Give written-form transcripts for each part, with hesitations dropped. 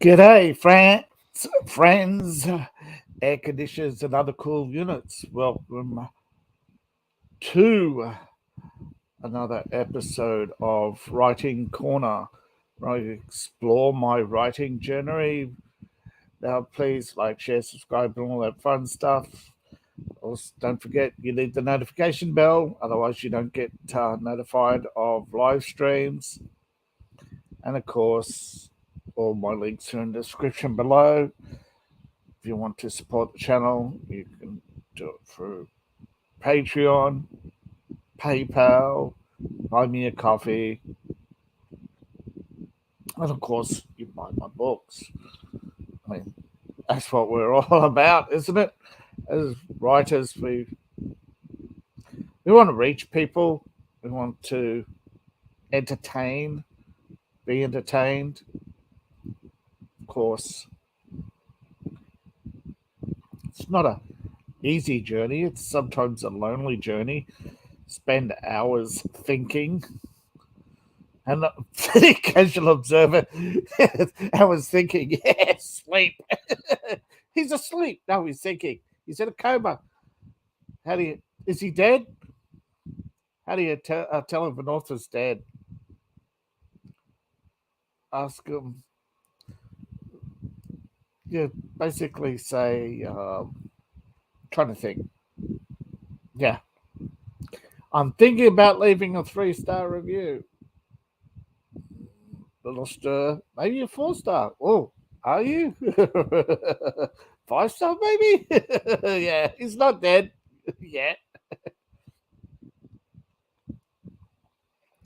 G'day, friends, air conditioners, and other cool units. Welcome to another episode of Writing Corner, where I explore my writing journey. Now, please like, share, subscribe, and all that fun stuff. Also, don't forget you need the notification bell, otherwise you don't get notified of live streams. And of course, all my links are in the description below. If you want to support the channel, you can do it through Patreon, PayPal, buy me a coffee, and of course, you buy my books. I mean, that's what we're all about, isn't it? As writers, we want to reach people. We want to entertain, be entertained. Of course, it's not a easy journey. It's sometimes a lonely journey. Spend hours thinking. And the casual observer, I was thinking, yeah, sleep. He's asleep. No, he's thinking. He's in a coma. Is he dead? How do you tell if an author's dead? Ask him. You basically say, trying to think. Yeah. I'm thinking about leaving a 3-star review. Little stir, maybe a 4-star. Oh, are you? 5-star, maybe? Yeah, he's not dead yet.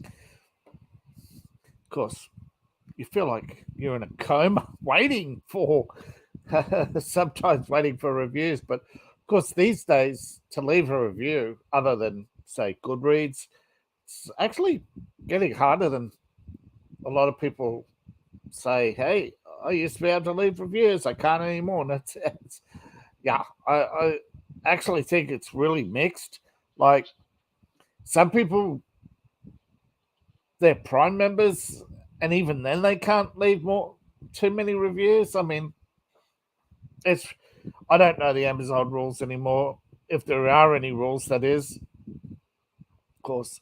Of course, you feel like you're in a coma waiting for, sometimes waiting for reviews. But of course, these days, to leave a review, other than, say, Goodreads, it's actually getting harder than a lot of people say. Hey, I used to be able to leave reviews. I can't anymore. And I actually think it's really mixed. Like, some people, they're Prime members, and even then they can't leave too many reviews. I mean, I don't know the Amazon rules anymore. If there are any rules, that is. Of course,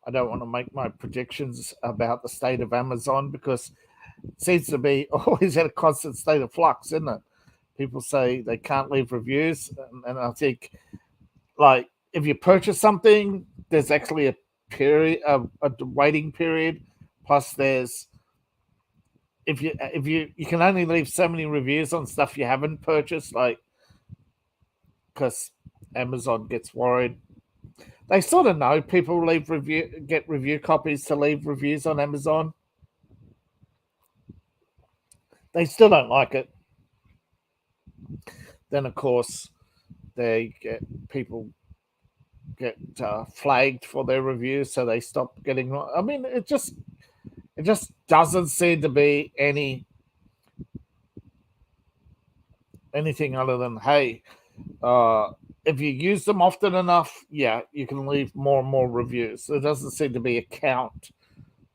I don't want to make my predictions about the state of Amazon, because it seems to be always in a constant state of flux, isn't it? People say they can't leave reviews, and I think, like, if you purchase something, there's actually a period, a waiting period. Plus, there's if you can only leave so many reviews on stuff you haven't purchased, like, because Amazon gets worried. They sort of know people get review copies to leave reviews on Amazon. They still don't like it. Then, of course, people get flagged for their reviews, so they stop getting. I mean, it just doesn't seem to be anything other than, hey, if you use them often enough, yeah, you can leave more and more reviews. There doesn't seem to be a count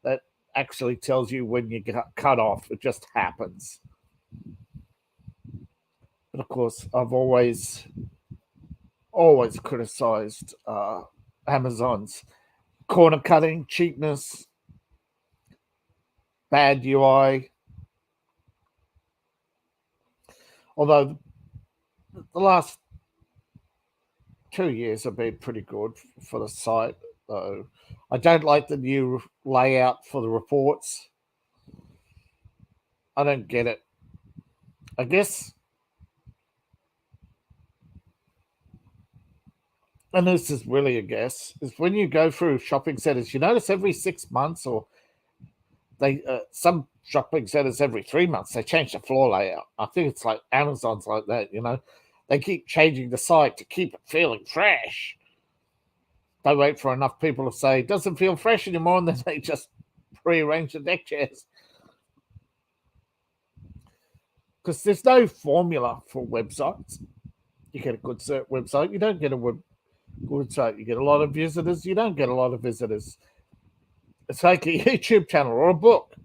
that actually tells you when you get cut off. It just happens. But of course, I've always criticized Amazon's corner cutting, cheapness, bad UI. Although the last 2 years have been pretty good for the site, though. I don't like the new layout for the reports. I don't get it. I guess, and this is really a guess, is when you go through shopping centers, you notice every 6 months, or some shopping centers every 3 months, they change the floor layout. I think it's like Amazon's like that, They keep changing the site to keep it feeling fresh. They wait for enough people to say it doesn't feel fresh anymore, and then they just rearrange the deck chairs. Because there's no formula for websites. You get a good website, you don't get a good site. You get a lot of visitors, you don't get a lot of visitors. It's like a YouTube channel or a book.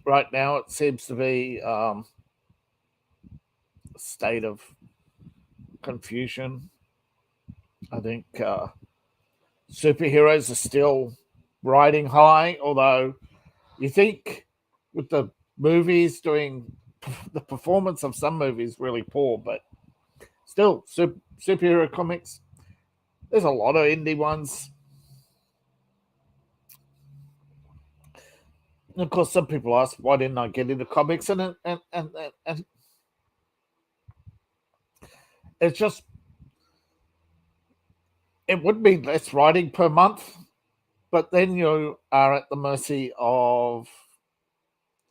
right now it seems to be a state of confusion. I think superheroes are still riding high, although you think with the movies doing the performance of some movies really poor, but still superhero comics. There's a lot of indie ones. And of course, some people ask, why didn't I get into comics? And it's just, it would be less writing per month, but then you are at the mercy of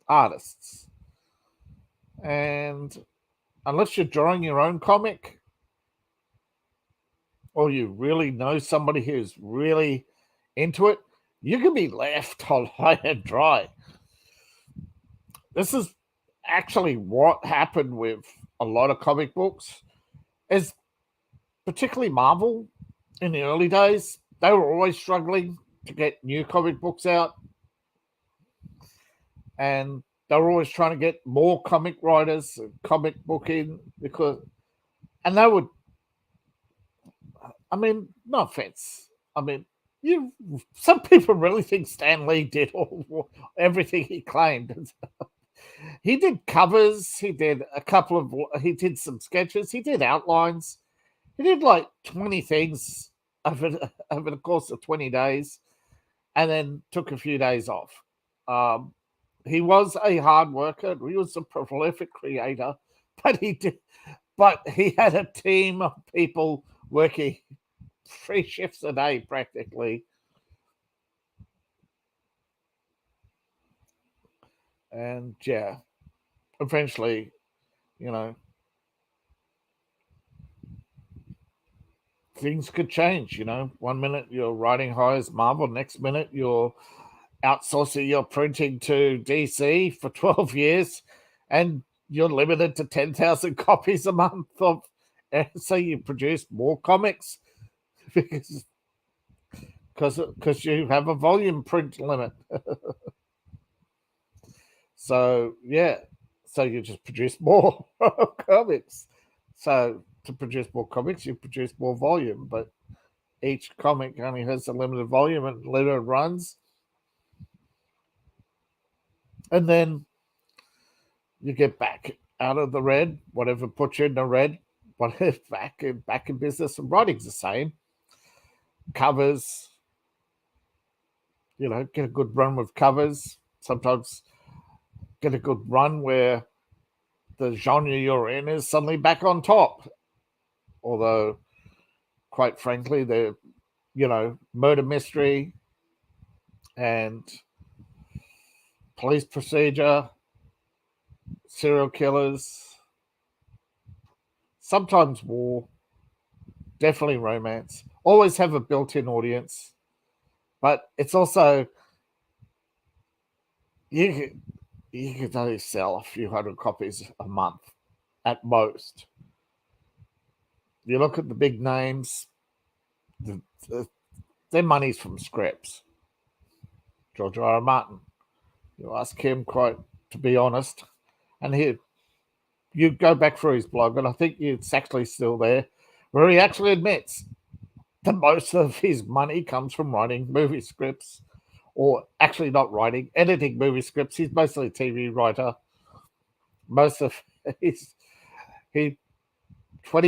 artists. And unless you're drawing your own comic, or you really know somebody who's really into it, you can be left high and dry. This is actually what happened with a lot of comic books, is particularly Marvel in the early days. They were always struggling to get new comic books out, and they were always trying to get more comic writers, comic booking, and they would, I mean, no offense, I mean, some people really think Stan Lee did everything he claimed. He did covers, he did he did some sketches, he did outlines, he did like 20 things over the course of 20 days, and then took a few days off. He was a hard worker, he was a prolific creator, but he had a team of people working 3 shifts a day practically. And yeah, eventually, things could change. 1 minute you're writing high as Marvel, next minute you're outsourcing your printing to DC for 12 years, and you're limited to 10,000 copies a month of, so you produce more comics because you have a volume print limit. So yeah, so you just produce more comics. So to produce more comics, you produce more volume, but each comic only has a limited volume and limited runs. And then you get back out of the red, whatever puts you in the red, whatever, back in business. And writing's the same. Covers, get a good run with covers. Sometimes get a good run where the genre you're in is suddenly back on top. Although, quite frankly, they're, murder mystery and police procedure, serial killers, sometimes war, definitely romance, always have a built-in audience. But it's also, you could only sell a few hundred copies a month at most. You look at the big names, their money's from scripts. George R. Martin, you ask him, quite to be honest, and you go back through his blog, and I think it's actually still there, where he actually admits that most of his money comes from writing movie scripts, or actually not writing, editing movie scripts. He's mostly a TV writer. Most of his 20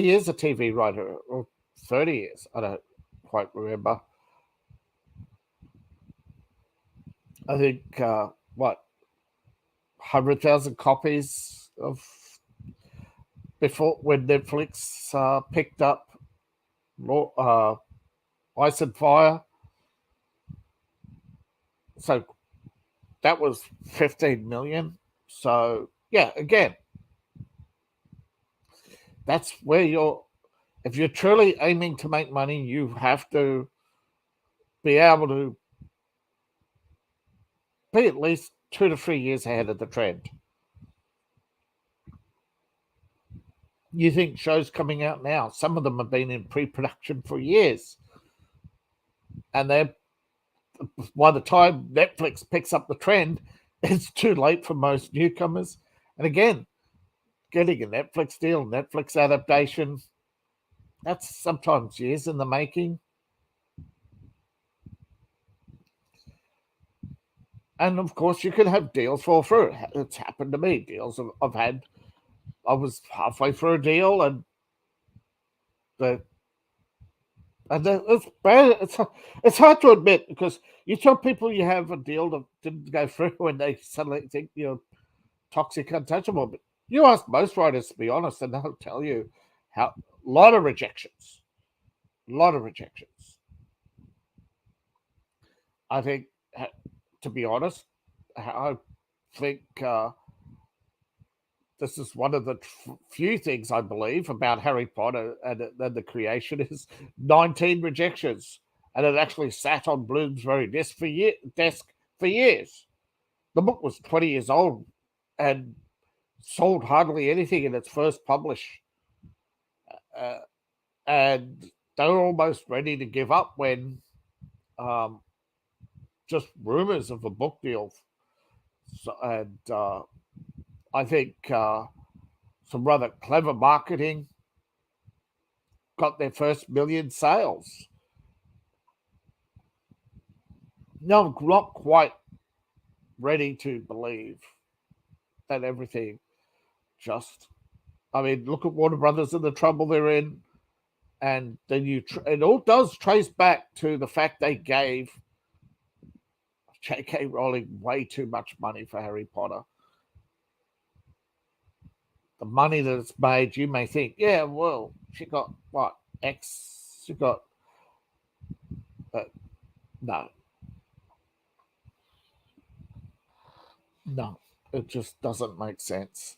years a TV writer, or 30 years, I don't quite remember. I think, 100,000 copies of before, when Netflix picked up Ice and Fire. So that was 15 million. So yeah, again, that's where if you're truly aiming to make money, you have to be able to be at least 2 to 3 years ahead of the trend. You think shows coming out now, some of them have been in pre-production for years, and by the time Netflix picks up the trend, it's too late for most newcomers. And again, getting a Netflix deal, Netflix adaptation, that's sometimes years in the making. And of course, you can have deals fall through. It's happened to me. Deals I've had. I was halfway through a deal, and the it's bad. It's hard to admit, because you tell people you have a deal that didn't go through, and they suddenly think you're toxic, untouchable. But you ask most writers to be honest, and they'll tell you how a lot of rejections. A lot of rejections. I think, to be honest, I think this is one of the few things I believe about Harry Potter and the creation is 19 rejections, and it actually sat on Bloomsbury desk for years. The book was 20 years old and sold hardly anything in its first publish, uh, and they were almost ready to give up when um, just rumors of a book deal. So, and I think some rather clever marketing got their first million sales. No, I'm not quite ready to believe that everything just. I mean, look at Warner Brothers and the trouble they're in, and then it all does trace back to the fact they gave J.K. Rowling way too much money for Harry Potter. The money that it's made, you may think, yeah, well, she got what X? She got no, no, it just doesn't make sense.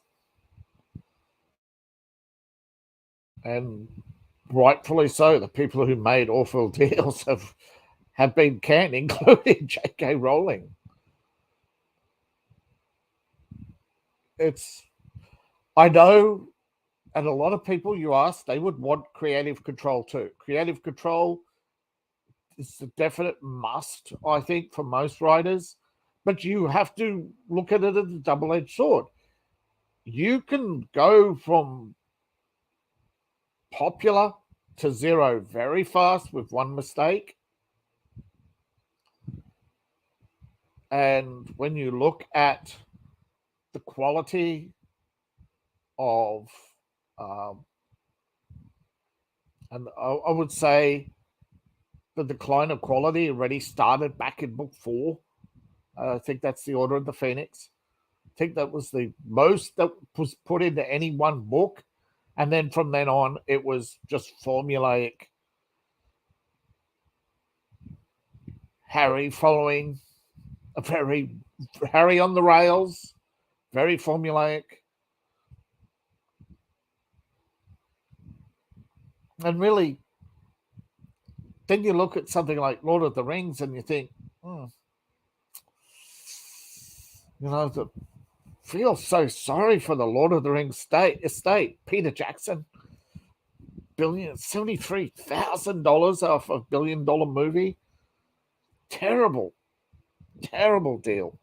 And rightfully so. The people who made awful deals have been canned, including J.K. Rowling. It's I know, and a lot of people you ask, they would want creative control too. Creative control is a definite must, I think, for most writers. But you have to look at it as a double-edged sword. You can go from popular to zero very fast with one mistake. And when you look at the quality of, um, and I would say the decline of quality already started back in book 4. I think that's the Order of the Phoenix. I think that was the most that was put into any one book. And then from then on, it was just formulaic. Harry following a very Harry on the rails, very formulaic. And really, then you look at something like Lord of the Rings and you think, the feel so sorry for the Lord of the Rings estate. Peter Jackson, $73,000 off a $1 billion movie. Terrible, terrible deal.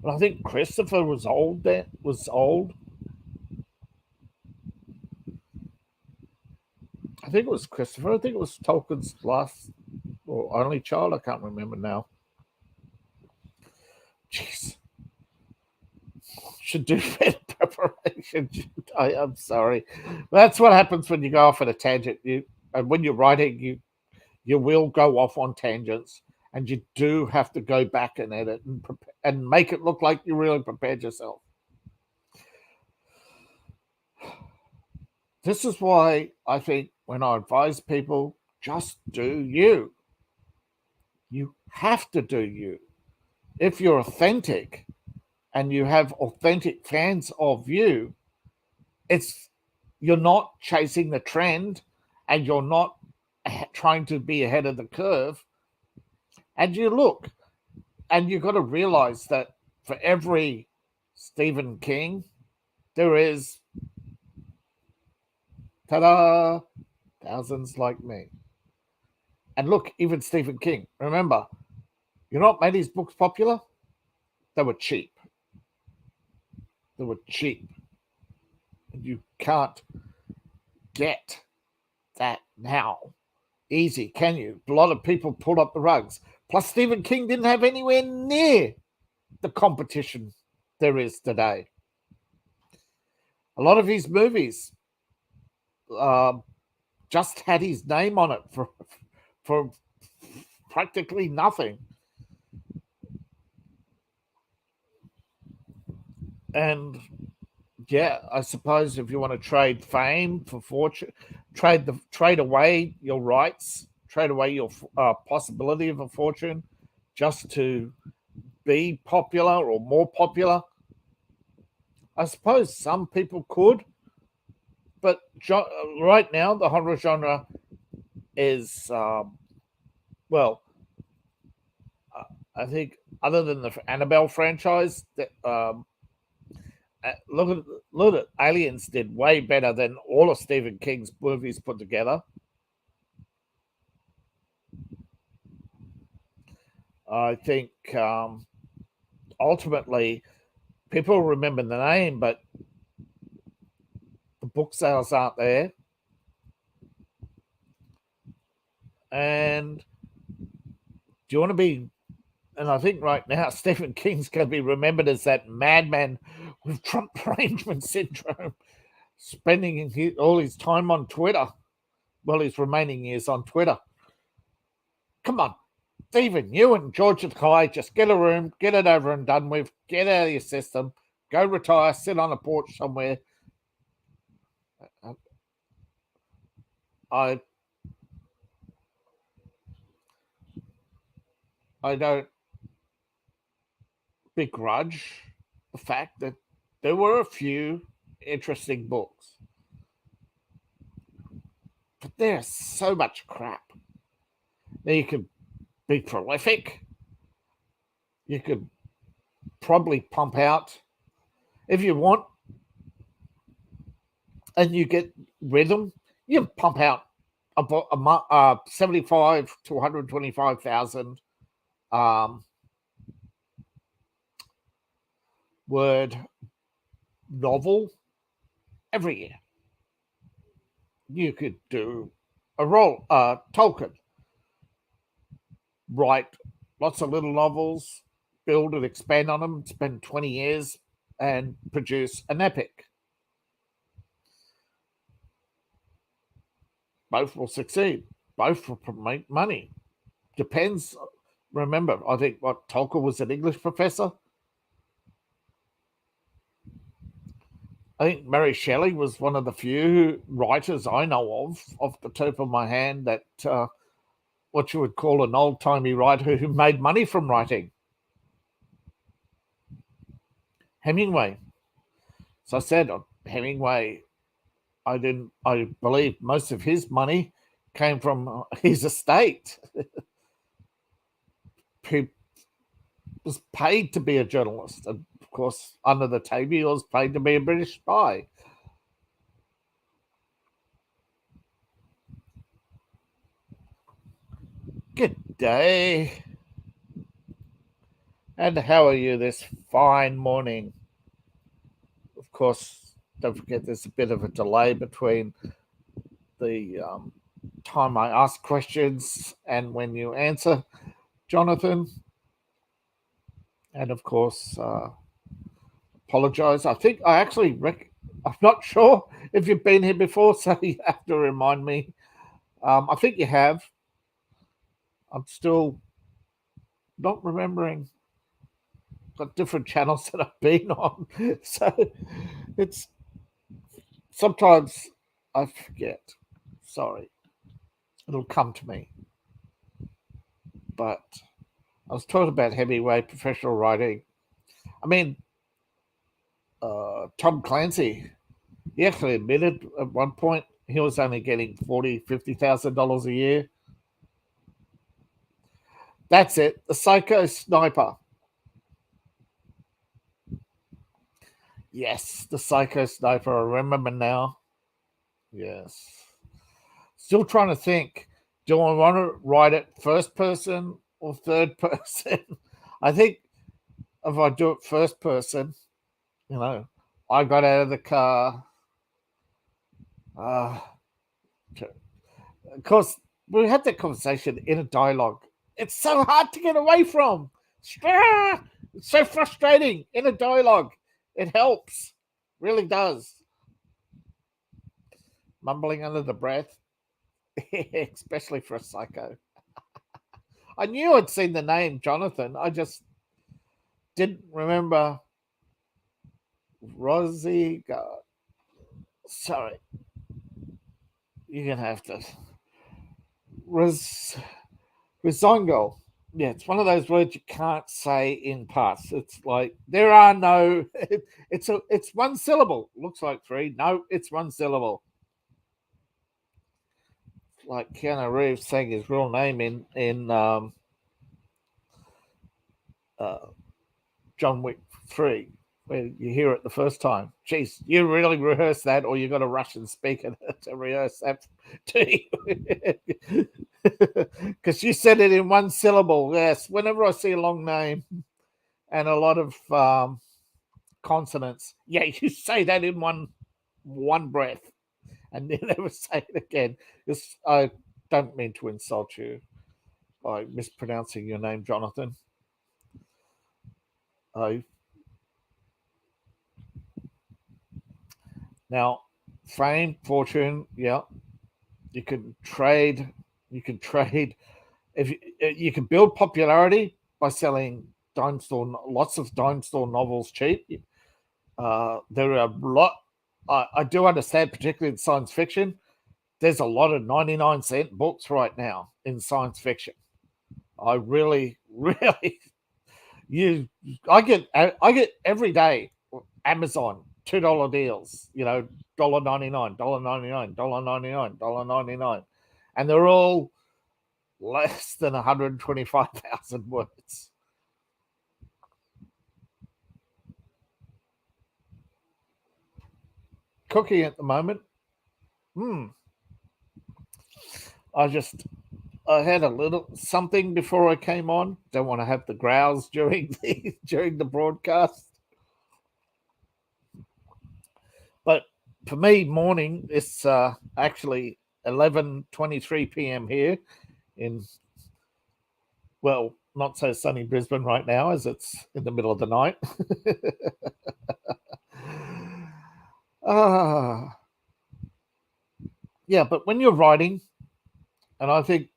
And I think Christopher was old. I think it was Christopher. I think it was Tolkien's last or only child. I can't remember now. Jeez. Should do better preparation. I'm sorry. That's what happens when you go off on a tangent. And when you're writing, you will go off on tangents, and you do have to go back and edit and make it look like you really prepared yourself. This is why I think when I advise people, just do you. You have to do you. If you're authentic and you have authentic fans of you, you're not chasing the trend, and you're not trying to be ahead of the curve. And you look, and you've got to realize that for every Stephen King, there is, ta-da, thousands like me. And look, even Stephen King, remember, You know what made his books popular? They were cheap. They were cheap. You can't get that now easy, can you? A lot of people pulled up the rugs. Plus, Stephen King didn't have anywhere near the competition there is today. A lot of his movies just had his name on it for practically nothing. And yeah, I suppose if you want to trade fame for fortune, trade away your rights, trade away your possibility of a fortune, just to be popular or more popular. I suppose some people could, but right now the horror genre is I think other than the Annabelle franchise, that look at Aliens did way better than all of Stephen King's movies put together. I think ultimately people remember the name, but the book sales aren't there. And do you want to be? And I think right now Stephen King's going to be remembered as that madman with Trump derangement syndrome, spending all his time on Twitter. Well, his remaining years on Twitter. Come on, Stephen, you and George Takei, just get a room, get it over and done with, get out of your system, go retire, sit on a porch somewhere. I don't begrudge the fact that there were a few interesting books, but there's so much crap. Now you could be prolific. You could probably pump out, if you want, and you get rhythm, you pump out a 75 to 125,000 word novel every year. You could do a Tolkien, write lots of little novels, build and expand on them, spend 20 years and produce an epic. Both will succeed. Both will make money. Depends. Remember, I think Tolkien was an English professor. I think Mary Shelley was one of the few writers I know of, off the top of my hand, that what you would call an old-timey writer who made money from writing. Hemingway. So I said, Hemingway, I believe most of his money came from his estate. He was paid to be a journalist. And of course, under the table, he was paid to be a British spy. Good day. And how are you this fine morning? Of course, don't forget there's a bit of a delay between the time I ask questions and when you answer, Jonathan. And of course, apologize. I think I actually I'm not sure if you've been here before, so you have to remind me. I think you have. I'm still not remembering the different channels that I've been on. So it's sometimes I forget. Sorry. It'll come to me. But I was talking about Hemingway, professional writing. I mean, Tom Clancy, he actually admitted at one point he was only getting $40,000, $50,000 a year. That's it. The Psycho Sniper. Yes, the Psycho Sniper. I remember now. Yes. Still trying to think. Do I want to write it first person or third person. I think if I do it first person, I got out of the car. Of course, we had that conversation in a dialogue. It's so hard to get away from. It's so frustrating in a dialogue. It helps. Really does. Mumbling under the breath, especially for a psycho. I knew I'd seen the name Jonathan. I just didn't remember Rosie. Sorry. You're going to have to. Risongo. Yeah, it's one of those words you can't say in parts. It's like there are no. It's one syllable. Looks like three. No, it's one syllable. Like Keanu Reeves saying his real name in John Wick 3, where you hear it the first time. Jeez, you really rehearse that, or you got a Russian speaker to rehearse that to you. Because you said it in one syllable. Yes, whenever I see a long name and a lot of consonants, yeah, you say that in one breath and you never say it again. I don't mean to insult you by mispronouncing your name, Jonathan. Now, fame, fortune, yeah, you can trade. You can trade. If you can build popularity by selling lots of dime store novels cheap. There are a lot. I do understand, particularly in science fiction. There's a lot of 99-cent books right now in science fiction. I really, really, I get every day Amazon $2 deals. $1.99, $1.99, $1.99, $1.99, and they're all less than 125,000 words. Cooking at the moment. I had a little something before I came on. Don't want to have the growls during the broadcast. But for me, morning it's actually 11:23 p.m. here in, well, not so sunny Brisbane right now, as it's in the middle of the night. Yeah, but when you're writing, and I think,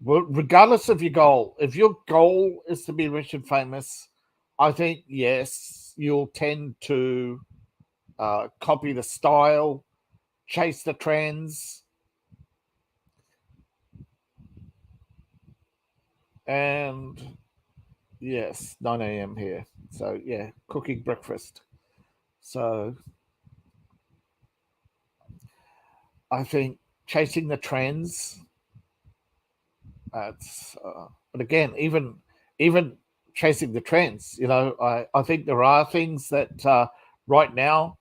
regardless of your goal, if your goal is to be rich and famous, I think, yes, you'll tend to copy the style, chase the trends, and yes, 9 a.m. here. So, yeah, cooking breakfast. So, I think chasing the trends, but again, even chasing the trends, I think there are things that right now,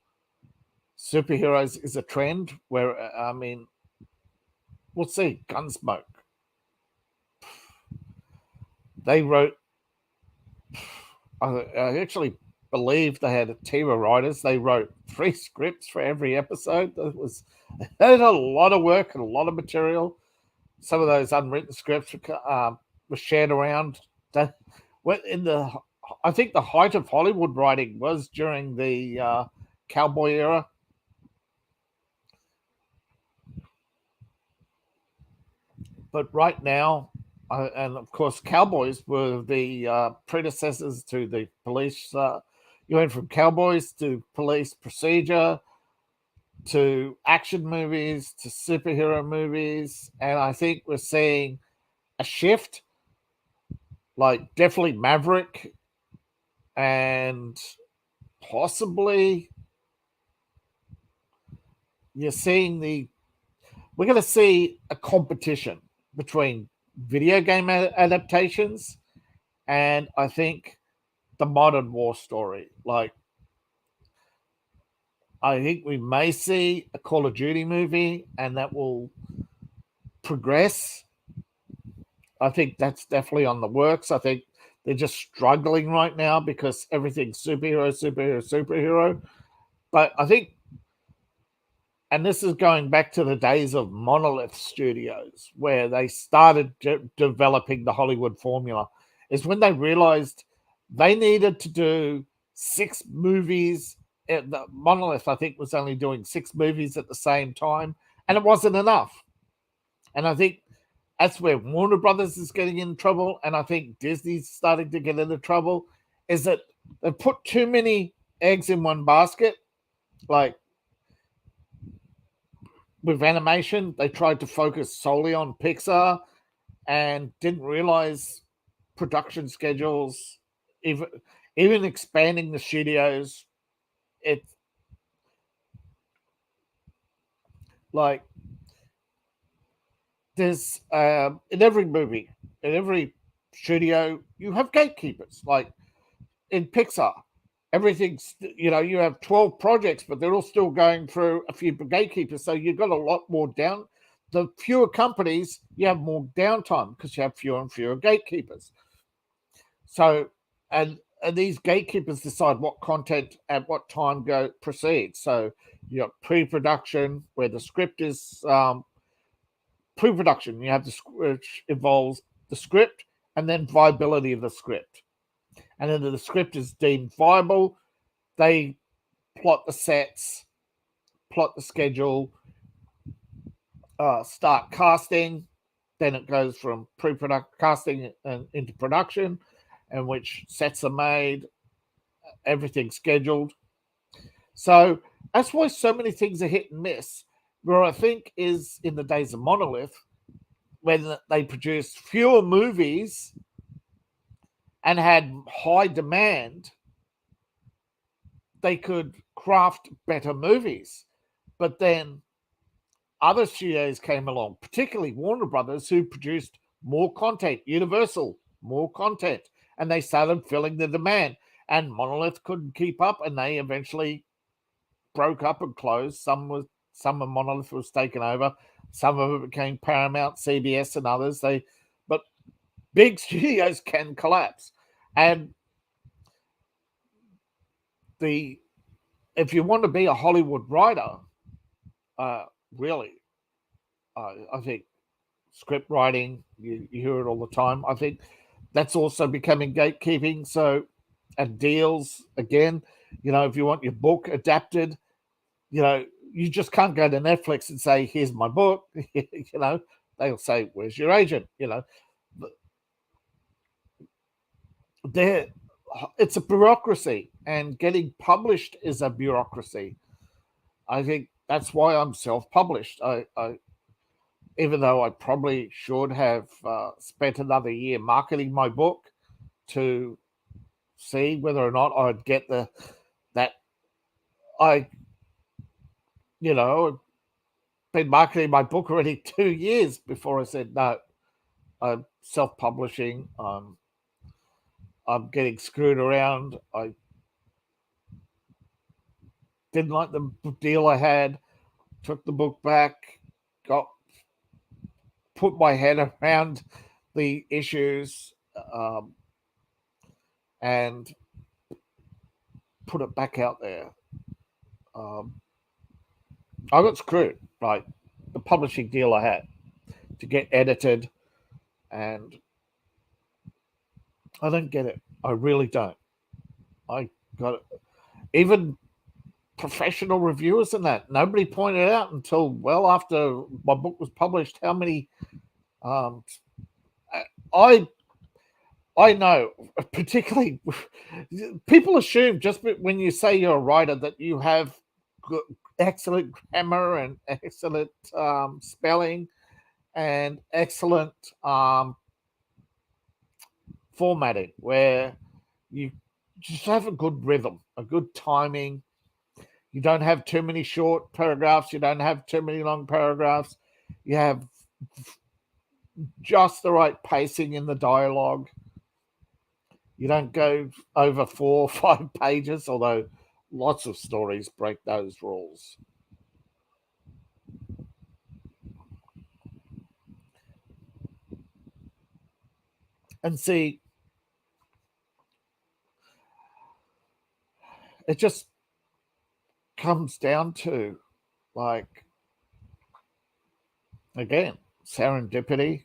superheroes is a trend where, we'll see, Gunsmoke. They wrote, I actually believe they had a team of writers. They wrote 3 scripts for every episode. They had a lot of work and a lot of material. Some of those unwritten scripts were shared around. I think the height of Hollywood writing was during the cowboy era. But right now, and of course, cowboys were the predecessors to the police. You went from cowboys to police procedure to action movies to superhero movies. And I think we're seeing a shift, like definitely Maverick and possibly we're going to see a competition between video game adaptations and I think the modern war story. Like, I think we may see a Call of Duty movie, and that will progress I think that's definitely on the works. I think they're just struggling right now because everything's superhero. But I think, and this is going back to the days of Monolith Studios, where they started developing the Hollywood formula, is when they realized they needed to do 6 movies. The Monolith, I think, was only doing 6 movies at the same time, and it wasn't enough. And I think that's where Warner Brothers is getting in trouble, and I think Disney's starting to get into trouble, is that they put too many eggs in one basket. Like with animation, they tried to focus solely on Pixar and didn't realize production schedules, even expanding the studios. It's like there's in every movie, in every studio, you have gatekeepers. Like in Pixar, everything's, you have 12 projects, but they're all still going through a few gatekeepers. So you've got a lot more down. The fewer companies, you have more downtime because you have fewer and fewer gatekeepers. So, and these gatekeepers decide what content at what time proceeds. So you got pre-production, where the script is pre-production. You have which involves the script and then viability of the script. And then the script is deemed viable. They plot the sets, plot the schedule, start casting. Then it goes from pre-production casting and into production, in which sets are made, everything's scheduled. So that's why so many things are hit and miss. Where I think is in the days of Monolith, when they produced fewer movies and had high demand, they could craft better movies. But then other studios came along, particularly Warner Brothers, who produced more content, Universal, more content, and they started filling the demand. And Monolith couldn't keep up, and they eventually broke up and closed. Some of Monolith was taken over. Some of it became Paramount, CBS, and others. But big studios can collapse. And if you want to be a Hollywood writer, really, I think script writing, you hear it all the time. I think that's also becoming gatekeeping. So, and deals again, if you want your book adapted, you just can't go to Netflix and say, "Here's my book." They'll say, "Where's your agent?" It's a bureaucracy, and getting published is a bureaucracy. I think that's why I'm self-published. I even though I probably should have spent another year marketing my book to see whether or not I'd get that I, been marketing my book already 2 years before I said no. I'm self-publishing. I'm getting screwed around. I didn't like the deal I had. Took the book back. Put my head around the issues, and put it back out there. I got screwed. Like the publishing deal I had to get edited, and I don't get it. I really don't. I got it. Even professional reviewers and that, nobody pointed out until well after my book was published how many I know, particularly people assume just when you say you're a writer that you have excellent grammar and excellent spelling and excellent formatting, where you just have a good rhythm, a good timing. You don't have too many short paragraphs. You don't have too many long paragraphs. You have just the right pacing in the dialogue. You don't go over 4 or 5 pages, although lots of stories break those rules. And see, it just comes down to, like, again, serendipity.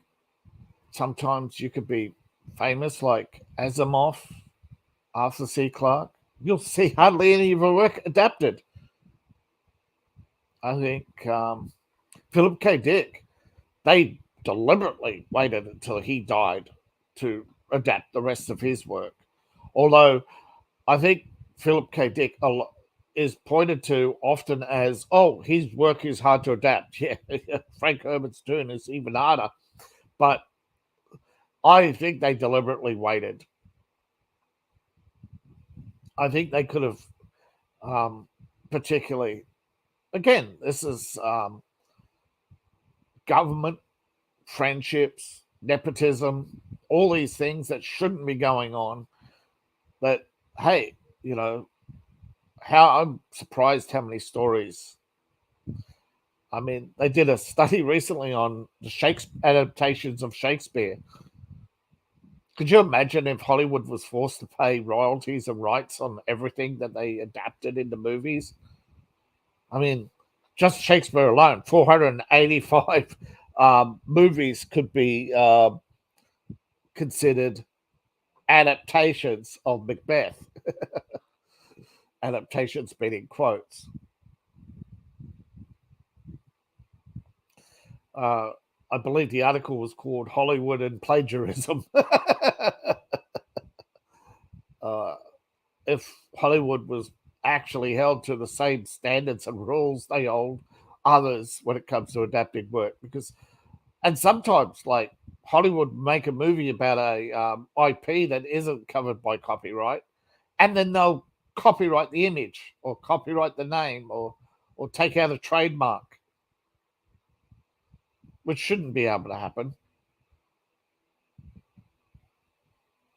Sometimes you could be famous like Asimov, Arthur C. Clarke. You'll see hardly any of her work adapted. I think Philip K. Dick, they deliberately waited until he died to adapt the rest of his work. Although I think Philip K. Dick is pointed to often as, oh, his work is hard to adapt. Yeah, Frank Herbert's Dune is even harder. But I think they deliberately waited. I think they could have, particularly, again, this is government, friendships, nepotism, all these things that shouldn't be going on. That, hey, I'm surprised how many stories. I mean, they did a study recently on the Shakespeare adaptations of Shakespeare. Could you imagine if Hollywood was forced to pay royalties and rights on everything that they adapted into movies? I mean, just Shakespeare alone, 485 movies could be considered adaptations of Macbeth. Adaptations being in quotes. I believe the article was called Hollywood and Plagiarism. If Hollywood was actually held to the same standards and rules they hold others when it comes to adapting work, and sometimes, like, Hollywood make a movie about a IP that isn't covered by copyright, and then they'll copyright the image or copyright the name or take out a trademark, which shouldn't be able to happen.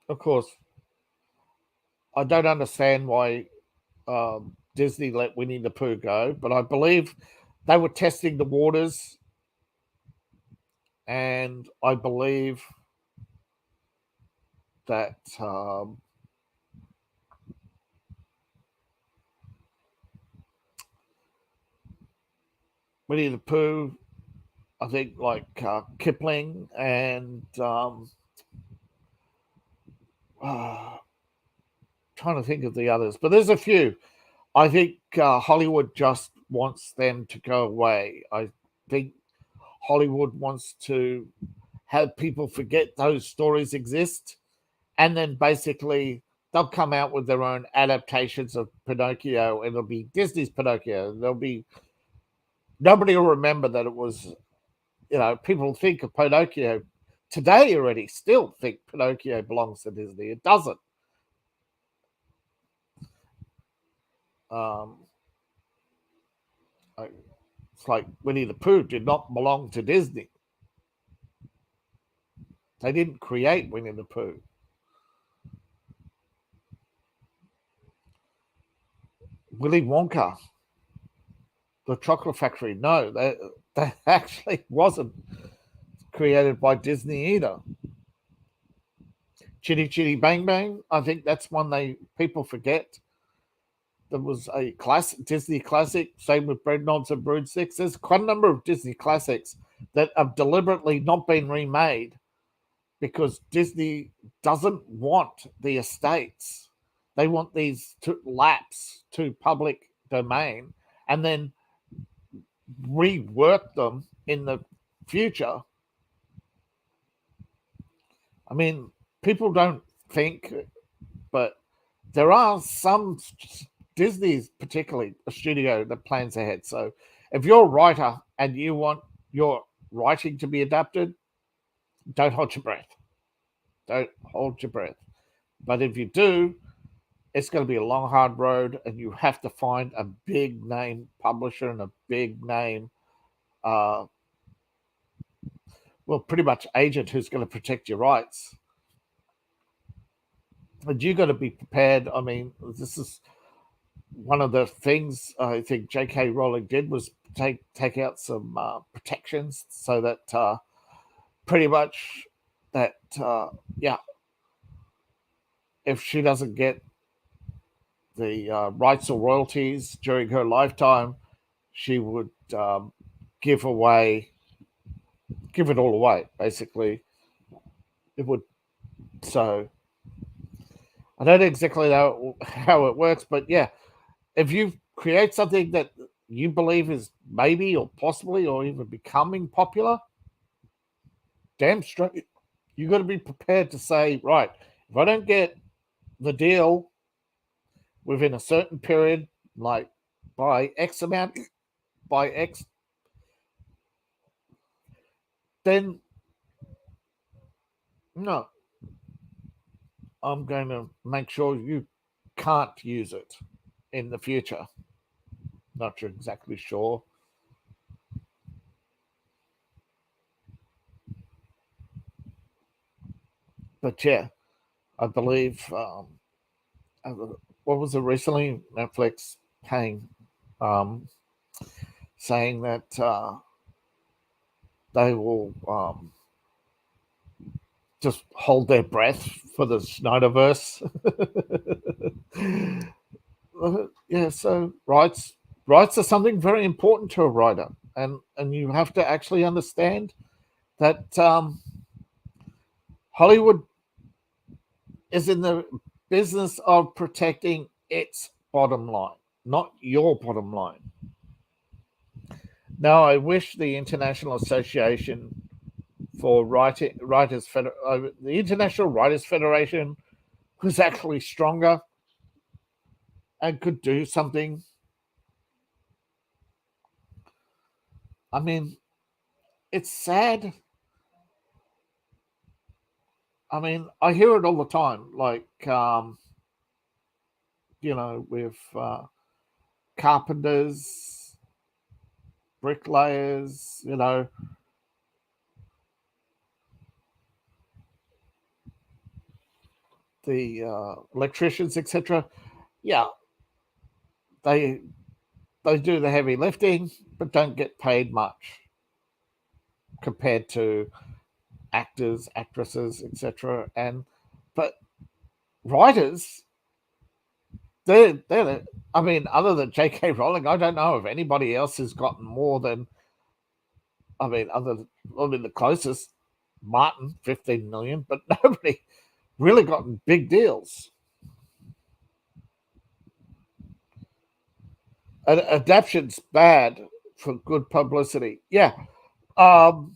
Of course, I don't understand why Disney let Winnie the Pooh go, but I believe they were testing the waters, and I believe that Winnie the Pooh, I think, like Kipling and trying to think of the others, but there's a few. I think Hollywood just wants them to go away. I think Hollywood wants to have people forget those stories exist, and then basically they'll come out with their own adaptations of Pinocchio, and it'll be Disney's Pinocchio. Nobody will remember that it was, people think of Pinocchio today already, still think Pinocchio belongs to Disney. It doesn't. It's like Winnie the Pooh did not belong to Disney. They didn't create Winnie the Pooh. Willy Wonka, the chocolate factory, no, that actually wasn't created by Disney either. Chitty Chitty Bang Bang, I think that's one people forget. There was a Disney classic, same with Breadknots and Broomsticks. There's quite a number of Disney classics that have deliberately not been remade because Disney doesn't want the estates. They want these to lapse to public domain and then rework them in the future. I mean, people don't think, but there are some Disney's particularly a studio that plans ahead. So if you're a writer and you want your writing to be adapted, don't hold your breath. Don't hold your breath. But if you do, it's going to be a long, hard road, and you have to find a big name publisher and a big name, pretty much agent who's going to protect your rights. And you got to be prepared. I mean, this is one of the things I think J.K. Rowling did was take out some protections so that pretty much that if she doesn't get the rights or royalties during her lifetime, she would give it all away. Basically, it would. So I don't exactly know how it works, but yeah, if you create something that you believe is maybe or possibly or even becoming popular, damn straight, you got to be prepared to say, right, if I don't get the deal within a certain period, like by X amount, by X, then no, I'm going to make sure you can't use it in the future. Not exactly sure. But yeah, I believe, what was it recently? Netflix paying, um, saying that they will just hold their breath for the Snyderverse. Yeah, so rights are something very important to a writer, and you have to actually understand that Hollywood is in the business of protecting its bottom line, not your bottom line. Now, I wish the International Association for the International Writers Federation was actually stronger and could do something. I mean, it's sad. I mean, I hear it all the time, like, with carpenters, bricklayers, the electricians, etc. Yeah, they they do the heavy lifting, but don't get paid much compared to actors, actresses, etc. And but writers, they're I mean, other than J.K. Rowling, I don't know if anybody else has gotten more than, the closest, Martin, 15 million, but nobody really gotten big deals. Adaption's bad for good publicity. Yeah. Um,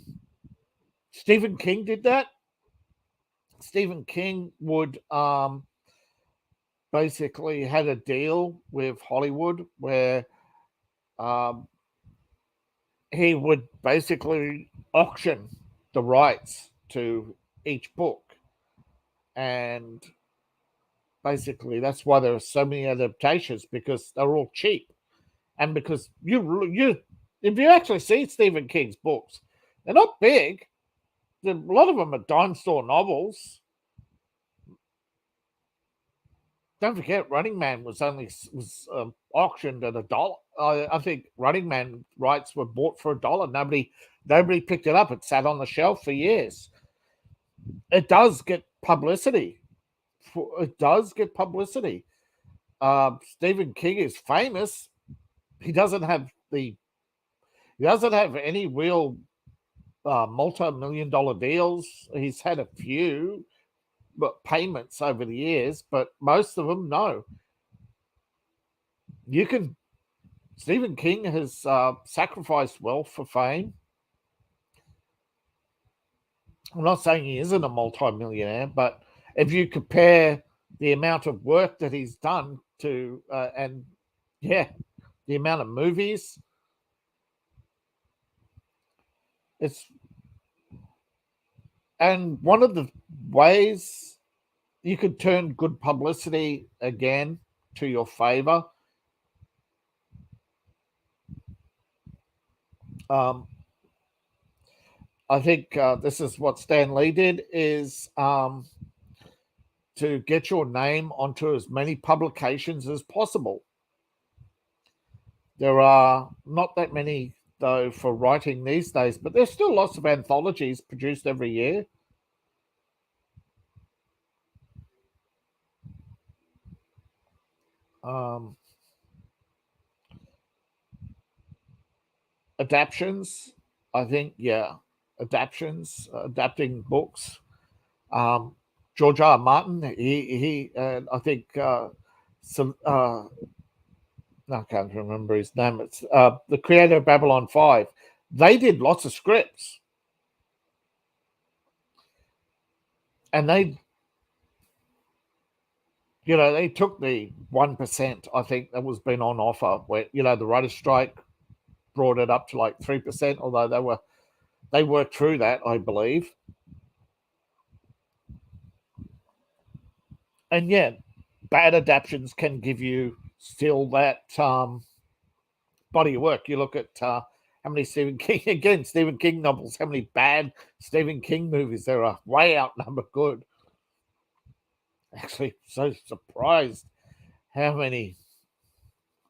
Stephen King did that. Stephen King would basically had a deal with Hollywood where um, he would basically auction the rights to each book, and basically that's why there are so many adaptations, because they're all cheap, and because you if you actually see Stephen King's books, they're not big. A lot of them are dime store novels. Don't forget, Running Man was auctioned at $1. I think Running Man rights were bought for $1. Nobody picked it up. It sat on the shelf for years. It does get publicity. It does get publicity. Stephen King is famous. He doesn't have any real multi-million-dollar deals. He's had a few payments over the years, but most of them, no. Stephen King has sacrificed wealth for fame. I'm not saying he isn't a multi-millionaire, but if you compare the amount of work that he's done to, the amount of movies, and one of the ways you could turn good publicity again to your favor, I think this is what Stan Lee did, is to get your name onto as many publications as possible. There are not that many, though, for writing these days, but there's still lots of anthologies produced every year. Um, Adaptions, I think, yeah, adapting books. George R. R. Martin, I think, some, I can't remember his name. It's the creator of Babylon 5. They did lots of scripts, and they took the 1%, I think, that was been on offer, where, the writer's strike brought it up to like 3%, although they worked through that, I believe. And yeah, bad adaptations can give you still that body of work. You look at how many Stephen King novels, how many bad Stephen King movies there are, way outnumber good. Actually, so surprised how many.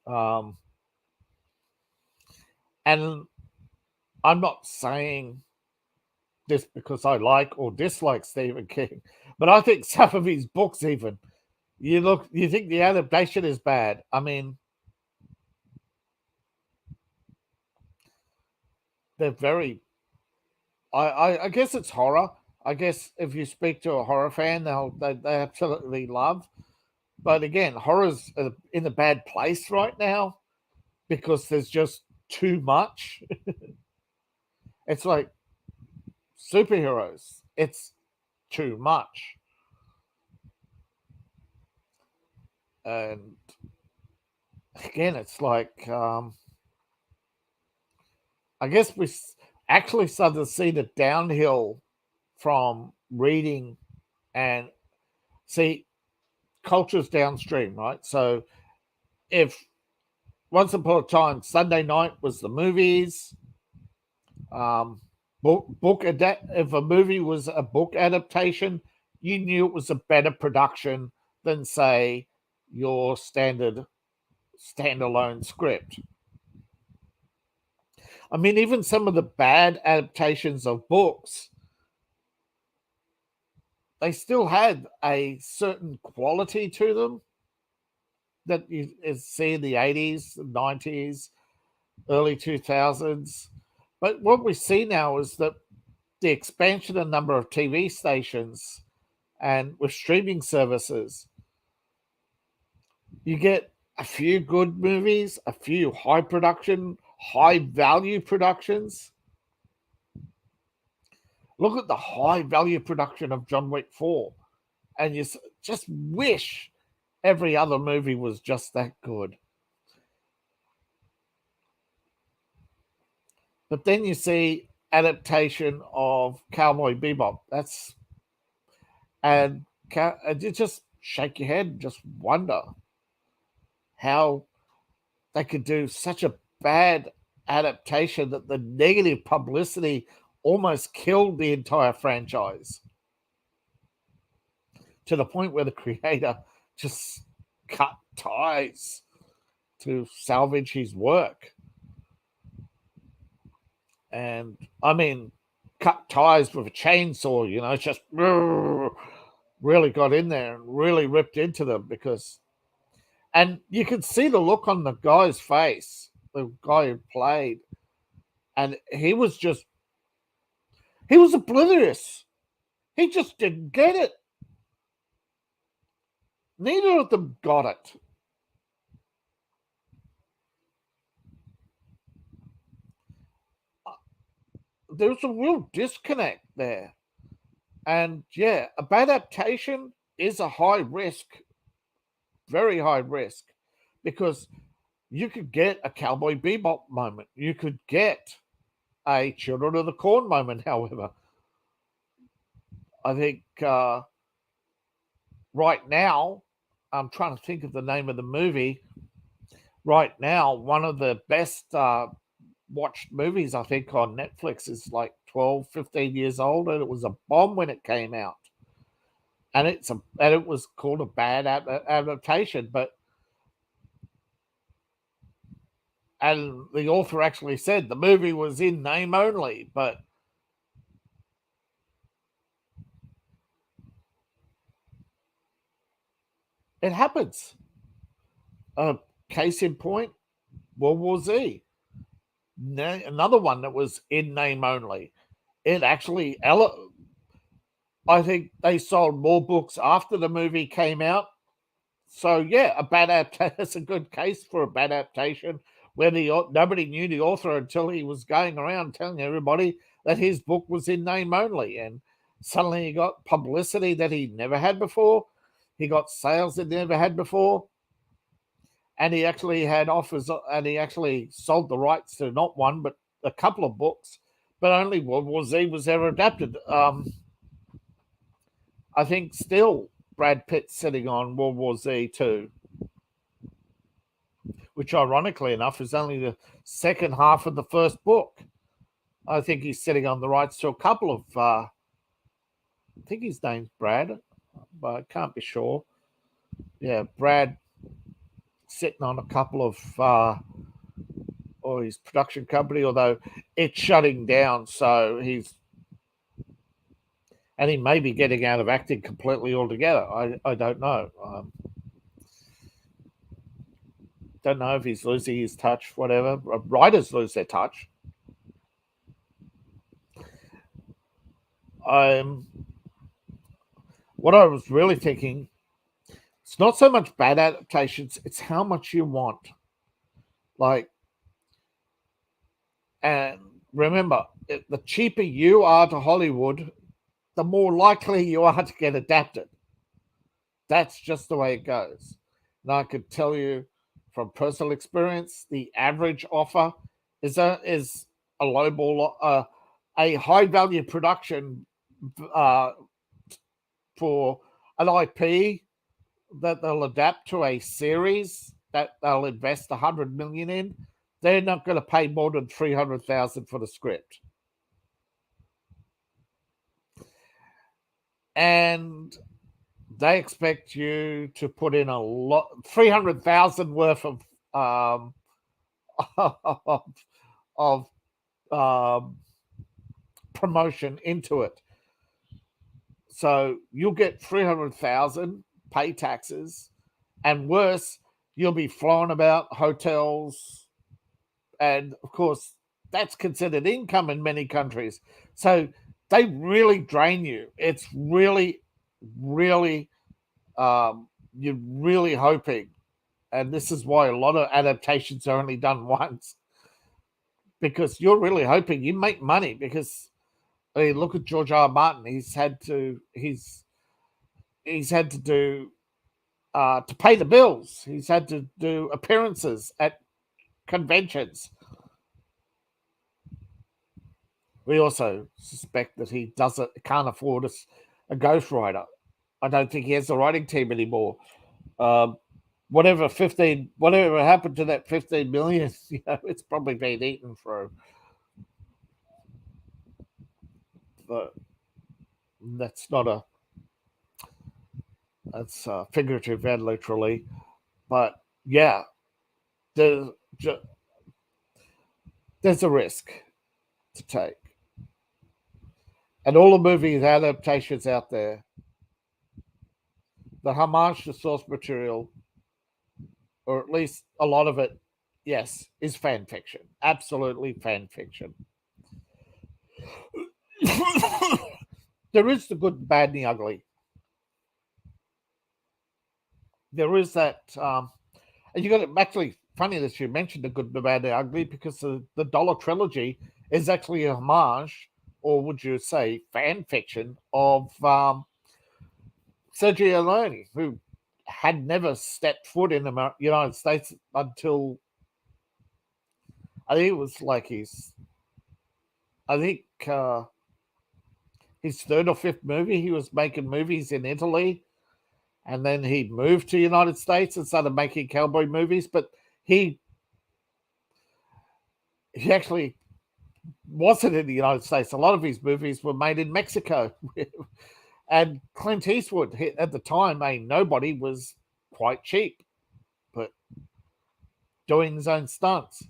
Um, and I'm not saying this because I like or dislike Stephen King, but I think some of his books, even you think the adaptation is bad. I mean, they're very. I guess it's horror. I guess if you speak to a horror fan, they absolutely love. But again, horror's in a bad place right now because there's just too much. It's like superheroes. It's too much. And again, it's like, I guess we actually started to see the downhill from reading and see cultures downstream, right? So if once upon a time Sunday night was the movies, um, if a movie was a book adaptation, you knew it was a better production than, say, your standard standalone script. I mean, even some of the bad adaptations of books, they still had a certain quality to them that you see in the 80s, 90s, early 2000s. But what we see now is that the expansion of number of TV stations and with streaming services, you get a few good movies, a few high production, high value productions. Look at the high value production of John Wick 4, and you just wish every other movie was just that good. But then you see adaptation of Cowboy Bebop. And you just shake your head and just wonder how they could do such a bad adaptation that the negative publicity almost killed the entire franchise to the point where the creator just cut ties to salvage his work. And I mean, cut ties with a chainsaw, just really got in there and really ripped into them and you could see the look on the guy's face, the guy who played, and he was oblivious. He just didn't get it. Neither of them got it. There's a real disconnect there. And yeah, a bad adaptation is a high risk, very high risk, because you could get a Cowboy Bebop moment. You could get a Children of the Corn moment, however. I think right now, I'm trying to think of the name of the movie. Right now, one of the best watched movies, I think, on Netflix is like 12, 15 years old, and it was a bomb when it came out. And it was called a bad adaptation, and the author actually said the movie was in name only, but it happens. Case in point, World War Z. Another one that was in name only. It actually, I think they sold more books after the movie came out. So yeah, that's a good case for a bad adaptation where nobody knew the author until he was going around telling everybody that his book was in name only, and suddenly he got publicity that he never had before. He got sales that he never had before, and he actually had offers, and he actually sold the rights to not one but a couple of books, but only World War Z was ever adapted. I think still Brad Pitt's sitting on World War Z too, which ironically enough is only the second half of the first book. I think he's sitting on the rights to a couple of, I think his name's Brad, but I can't be sure. Yeah, Brad sitting on a couple of, or his production company, although it's shutting down, so and he may be getting out of acting completely altogether. I don't know. Don't know if he's losing his touch, whatever. Writers lose their touch. What I was really thinking, it's not so much bad adaptations, it's how much you want. Like, and remember, the cheaper you are to Hollywood, the more likely you are to get adapted. That's just the way it goes. And I could tell you from personal experience, the average offer is a lowball, a high value production for an IP that they'll adapt to a series that they'll invest $100 million in. They're not going to pay more than $300,000 for the script. And they expect you to put in a lot, $300,000 worth of promotion into it. So you'll get $300,000, pay taxes, and worse, you'll be flown about hotels, and of course that's considered income in many countries. So they really drain you. It's really, really, you're really hoping, and this is why a lot of adaptations are only done once, because you're really hoping you make money. Because I mean, look at George R. R. Martin. He's had to do to pay the bills. He's had to do appearances at conventions. We also suspect that he can't afford a ghostwriter. I don't think he has a writing team anymore. Whatever happened to that 15 million, it's probably been eaten through. But that's figurative and literally. But yeah, there's a risk to take. And all the movies adaptations out there, the homage to source material, or at least a lot of it, yes, is fan fiction. Absolutely fan fiction. There is the good, the bad, and the ugly. There is that, and you got it. Actually, funny that you mentioned the good, the bad, and the ugly, because the Dollar trilogy is actually a homage, or would you say fan fiction, of Sergio Leone, who had never stepped foot in the United States until I think it was like his third or fifth movie. He was making movies in Italy, and then he moved to the United States and started making cowboy movies. But he actually wasn't in the United States. A lot of his movies were made in Mexico. And Clint Eastwood, at the time, a nobody, was quite cheap, but doing his own stunts.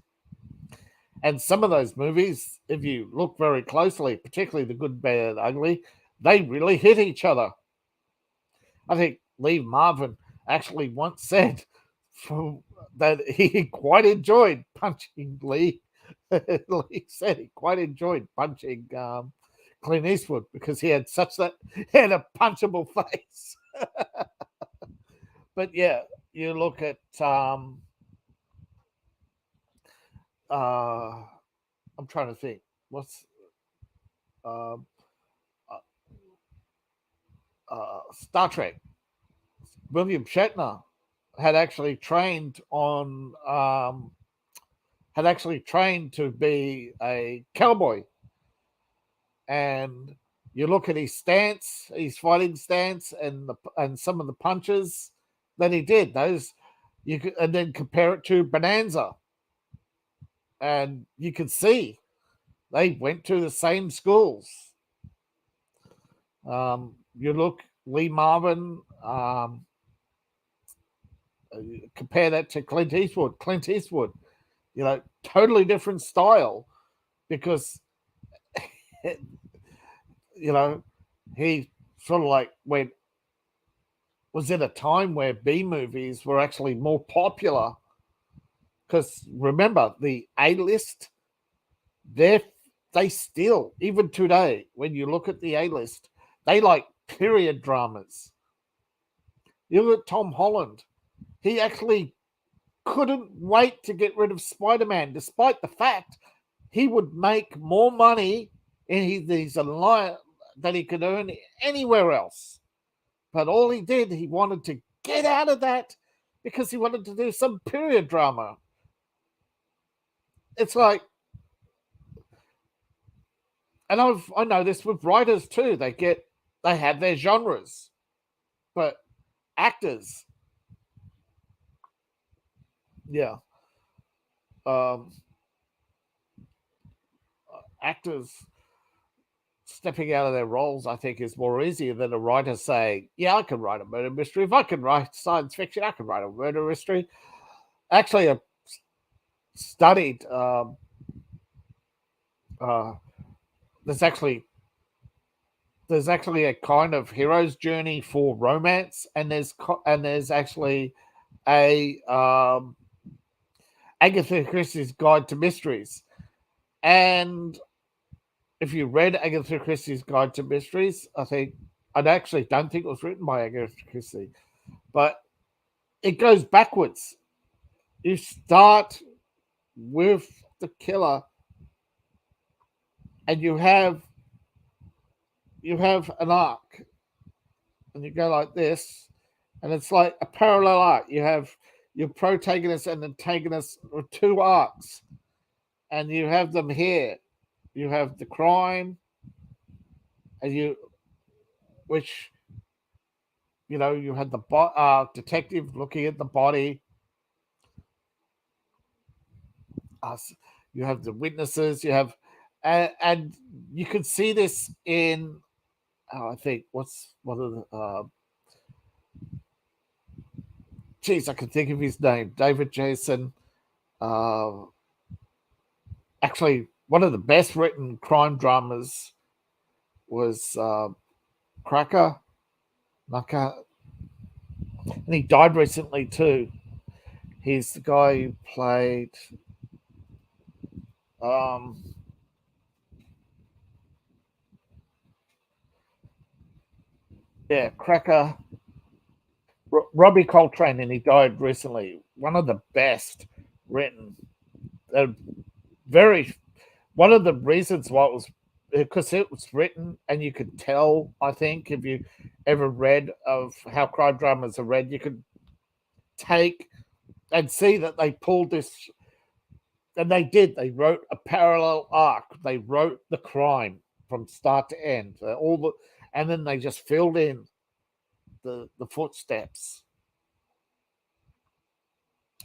And some of those movies, if you look very closely, particularly The Good, Bad, and Ugly, they really hit each other. I think Lee Marvin actually once said from that he quite enjoyed punching Lee. Lee said he quite enjoyed punching Clint Eastwood because he had he had a punchable face. But yeah, you look at I'm trying to think what's um, Star Trek. William Shatner had actually trained to be a cowboy, and you look at his stance, his fighting stance, and some of the punches that he did. Those you could, and then compare it to Bonanza, and you can see they went to the same schools. You look Lee Marvin. Compare that to Clint Eastwood. Clint Eastwood, totally different style because, he sort of like was in a time where B movies were actually more popular. Because remember, the A-list, they still, even today, when you look at the A-list, they like period dramas. You look at Tom Holland. He actually couldn't wait to get rid of Spider-Man, despite the fact he would make more money in his alliance than he could earn anywhere else. But all he did, he wanted to get out of that because he wanted to do some period drama. It's like, and I know this with writers too. They have their genres, but actors, yeah, actors stepping out of their roles, I think, is more easier than a writer saying, "Yeah, I can write a murder mystery. If I can write science fiction, I can write a murder mystery." Actually, I studied. There's actually a kind of hero's journey for romance, and there's actually a Agatha Christie's Guide to Mysteries. And if you read Agatha Christie's Guide to Mysteries, I actually don't think it was written by Agatha Christie, but it goes backwards. You start with the killer, and you have an arc, and you go like this, and it's like a parallel arc. You have your protagonist and antagonist with two arcs, and you have them here. You have the crime, and which you had the detective looking at the body. You have the witnesses. You have, and you could see this in. I think one of the. Geez, I can think of his name, David Jason. Actually, one of the best written crime dramas was Cracker. And he died recently too. He's the guy who played Cracker. Robbie Coltrane, and he died recently. One of the best written. One of the reasons why it was because it was written, and you could tell. I think if you ever read of how crime dramas are read, you could take and see that they pulled this, and they did. They wrote a parallel arc. They wrote the crime from start to end. And then they just filled in the footsteps,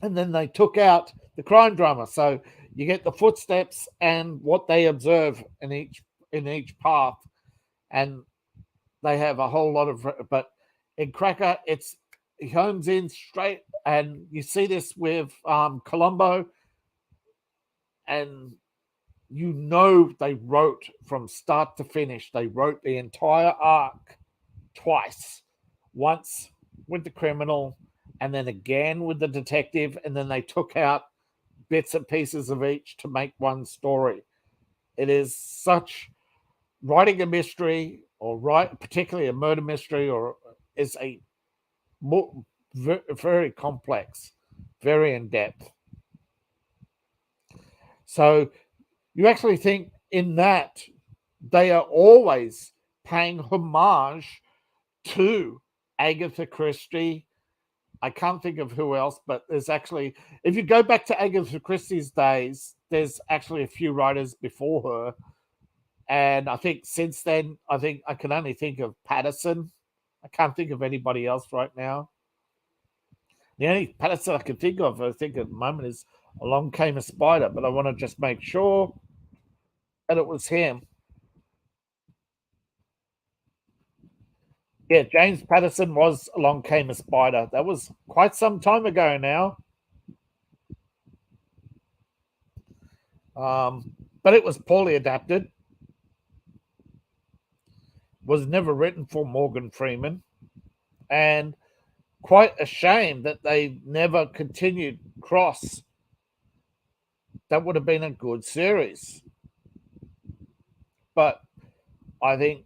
and then they took out the crime drama. So you get the footsteps and what they observe in each path, and they have a whole lot of. But in Cracker, he homes in straight, and you see this with Columbo, and they wrote from start to finish. They wrote the entire arc twice, once with the criminal and then again with the detective, and then they took out bits and pieces of each to make one story. It is such writing a mystery or particularly a murder mystery or is a very complex, very in depth. So you actually think in that they are always paying homage to Agatha Christie. I can't think of who else, but there's actually, if you go back to Agatha Christie's days, there's actually a few writers before her. And I think since then, I think I can only think of Patterson. I can't think of anybody else right now. The only Patterson I can think of, I think at the moment, is Along Came a Spider, but I want to just make sure that it was him. Yeah, James Patterson was Along Came a Spider. That was quite some time ago now. But it was poorly adapted. Was never written for Morgan Freeman. And quite a shame that they never continued Cross. That would have been a good series. But I think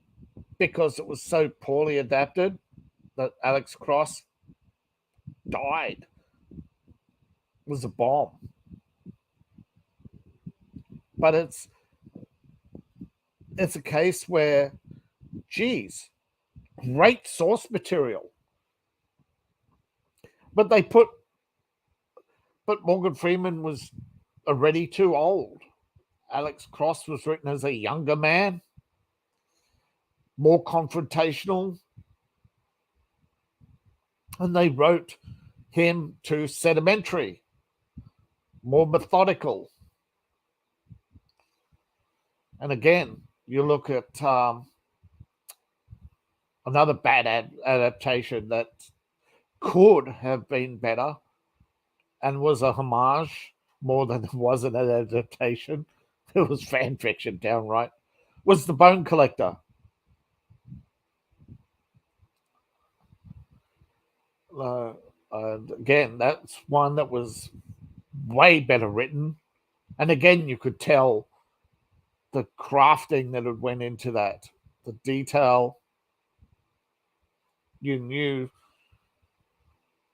because it was so poorly adapted that Alex Cross died. It was a bomb. But it's a case where, geez, great source material. But Morgan Freeman was already too old. Alex Cross was written as a younger man, more confrontational, and they wrote him too sedimentary, more methodical. And again, you look at another bad adaptation that could have been better and was a homage more than it was an adaptation. It was fan fiction downright. Was The Bone Collector. Again, that's one that was way better written. And again, you could tell the crafting that had went into that, the detail. You knew,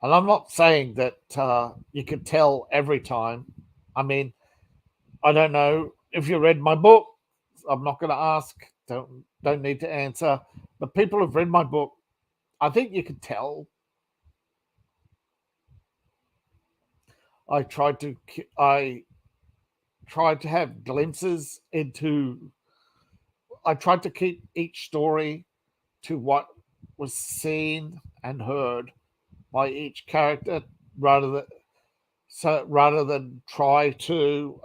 and I'm not saying that you could tell every time. I mean, I don't know if you read my book. I'm not going to ask. Don't need to answer. But people have read my book. I think you could tell. I tried to have glimpses into. I tried to keep each story to what was seen and heard by each character, rather than try to.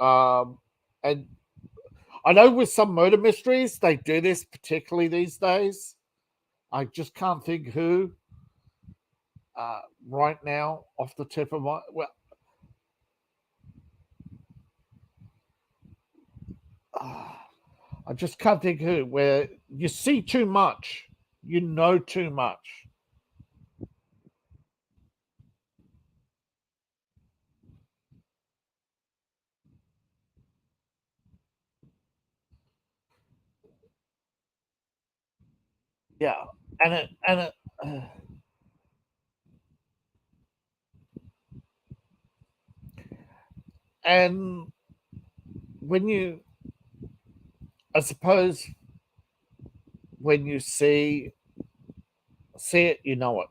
And I know with some murder mysteries they do this, particularly these days. I just can't think who right now off the tip of my I just can't think who. Where you see too much, you know too much. Yeah, and when you, I suppose, when you see it, you know it.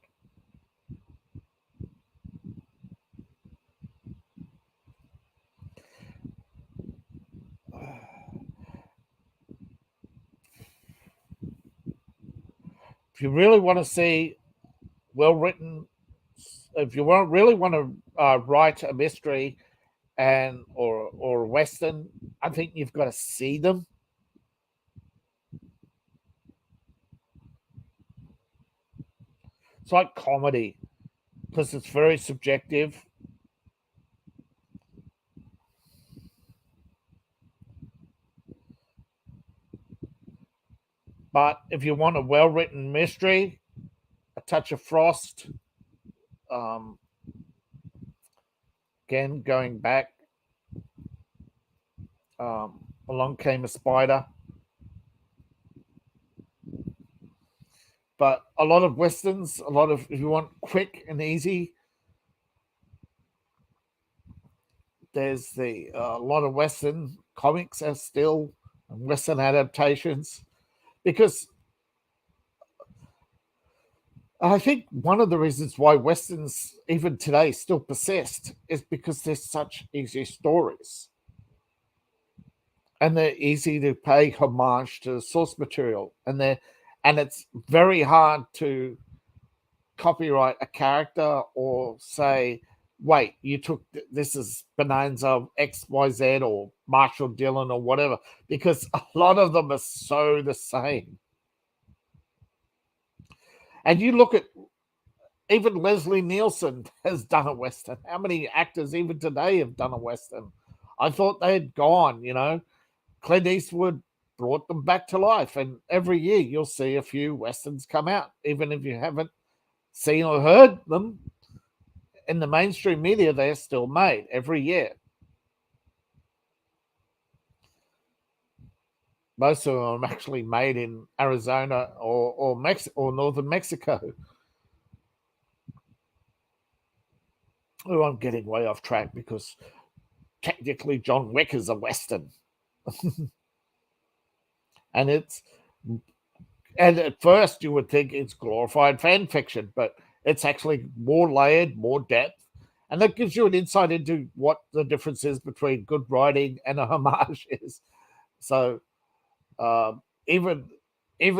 If you really want to see well written, if you really want to write a mystery or a western, I think you've got to see them. It's like comedy because it's very subjective. But if you want a well written mystery, a touch of Frost, again, going back, Along Came a Spider. But a lot of westerns, if you want quick and easy, there's a lot of western comics are still western adaptations, because I think one of the reasons why westerns even today still persist is because they're such easy stories, and they're easy to pay homage to source material, and it's very hard to copyright a character or say, wait, you took this is Bonanza XYZ or Marshall Dillon or whatever, because a lot of them are so the same. And you look at even Leslie Nielsen has done a western. How many actors even today have done a western? I thought they had gone, Clint Eastwood brought them back to life, and every year you'll see a few westerns come out, even if you haven't seen or heard them. In the mainstream media, they're still made every year. Most of them are actually made in Arizona or northern Mexico. Oh, I'm getting way off track because technically John Wick is a western. And at first you would think it's glorified fan fiction, but it's actually more layered, more depth, and that gives you an insight into what the difference is between good writing and a homage is. So even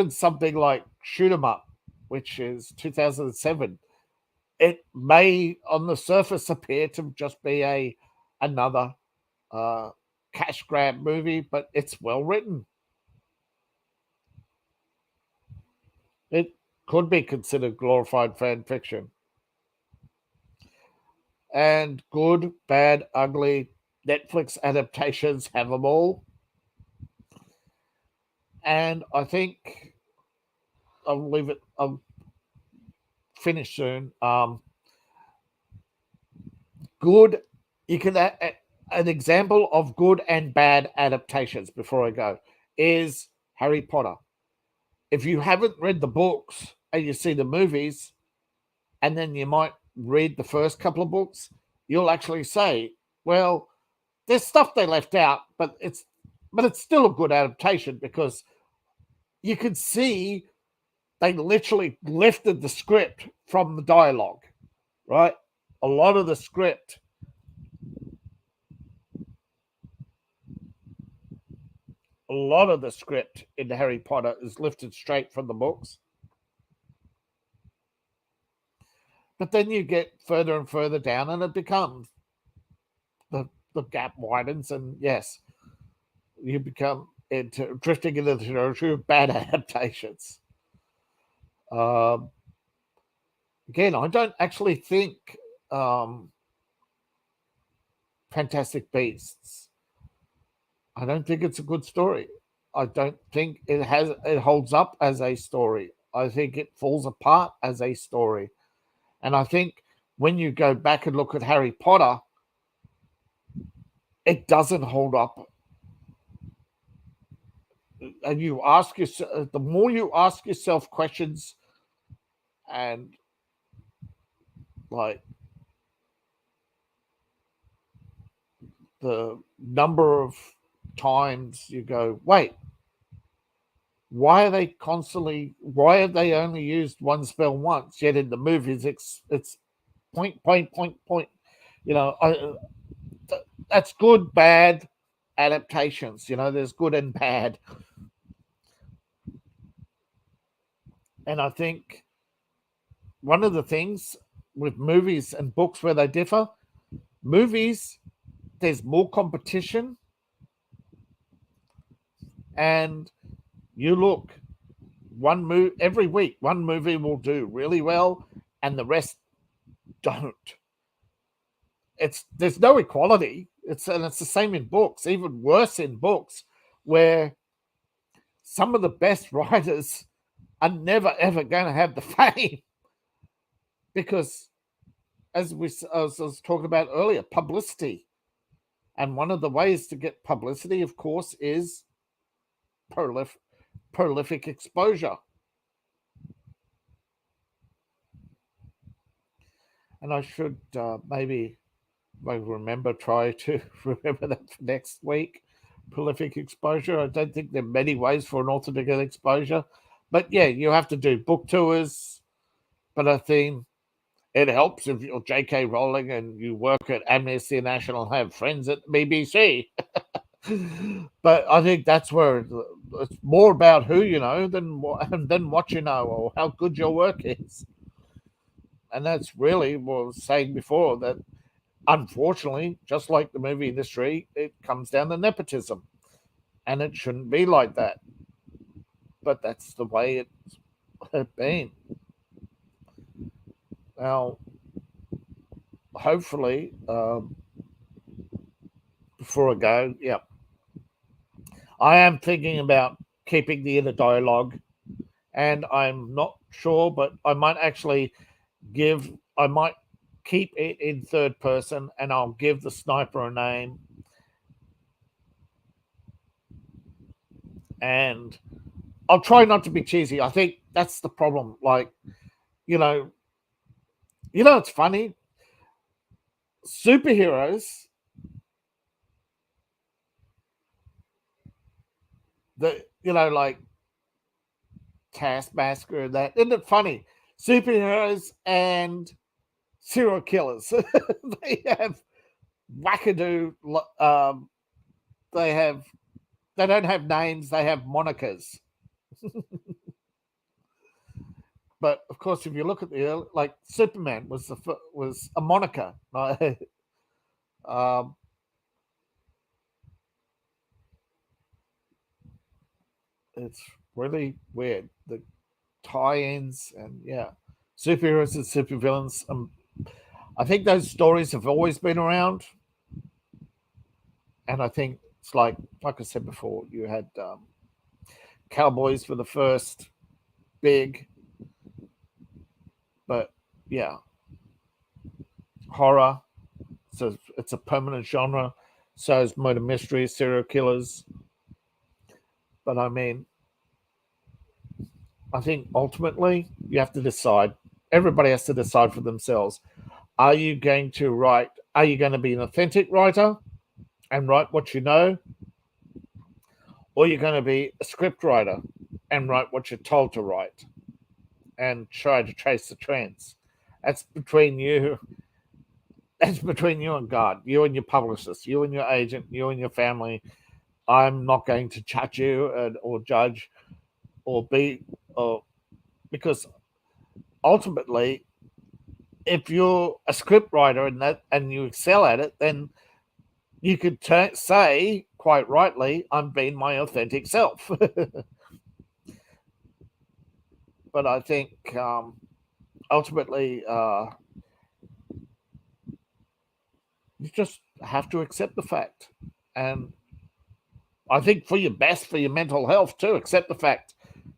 something like Shoot 'Em Up, which is 2007, it may on the surface appear to just be another cash grab movie, but it's well written. It could be considered glorified fan fiction. And good, bad, ugly Netflix adaptations have them all. And I think I'll finish soon. Good, you can an example of good and bad adaptations before I go is Harry Potter. If you haven't read the books and you see the movies, and then you might read the first couple of books, you'll actually say, well, there's stuff they left out, but it's still a good adaptation, because you can see they literally lifted the script from the dialogue, right? A lot of the script in Harry Potter is lifted straight from the books. But then you get further and further down, and it becomes the gap widens, and yes, you become drifting into the territory of bad adaptations. Again, I don't actually think Fantastic Beasts, I don't think it's a good story. I don't think it holds up as a story. I think it falls apart as a story. And I think when you go back and look at Harry Potter, it doesn't hold up. And you ask yourself, the more you ask yourself questions, and like the number of times you go, wait, why have they only used one spell once, yet in the movies it's point. That's good, bad adaptations. There's good and bad. And I think one of the things with movies and books where they differ, movies, there's more competition, and you look, every week one movie will do really well and the rest don't. There's no equality. It's the same in books, even worse in books, where some of the best writers are never ever going to have the fame, because as I was talking about earlier, publicity. And one of the ways to get publicity, of course, is prolific exposure. And I should maybe try to remember that for next week. Prolific exposure. I don't think there are many ways for an author to get exposure. But yeah, you have to do book tours. But I think it helps if you're J.K. Rowling and you work at Amnesty International, have friends at BBC. But I think that's where it's more about who you know than what you know or how good your work is. And that's really what I was saying before, that unfortunately, just like the movie industry, it comes down to nepotism. And it shouldn't be like that. But that's the way it's been. Now, hopefully, before I go, yeah, I am thinking about keeping the inner dialogue, and I'm not sure, but I might actually keep it in third person, and I'll give the sniper a name, and I'll try not to be cheesy. I think that's the problem. Like, it's funny. Superheroes, like Taskmaster and that. Isn't it funny? Superheroes and serial killers. They have wackadoo. They don't have names. They have monikers. But of course, if you look at like Superman was a moniker. It's really weird, the tie-ins, and yeah, superheroes and supervillains. I think those stories have always been around, and I think it's like I said before, you had cowboys for the first big, but yeah, horror. So it's a permanent genre. So is murder mystery, serial killers. But I mean, I think ultimately you have to decide. Everybody has to decide for themselves. Are you going to write? Are you going to be an authentic writer and write what you know? Or you're going to be a script writer and write what you're told to write and try to trace the trends? That's between you. That's between you and God, you and your publicist, you and your agent, you and your family. I'm not going to judge you or judge because ultimately, if you're a script writer and you excel at it, then you could say quite rightly, I'm being my authentic self. But I think ultimately you just have to accept the fact. And I think for your best, for your mental health too, accept the fact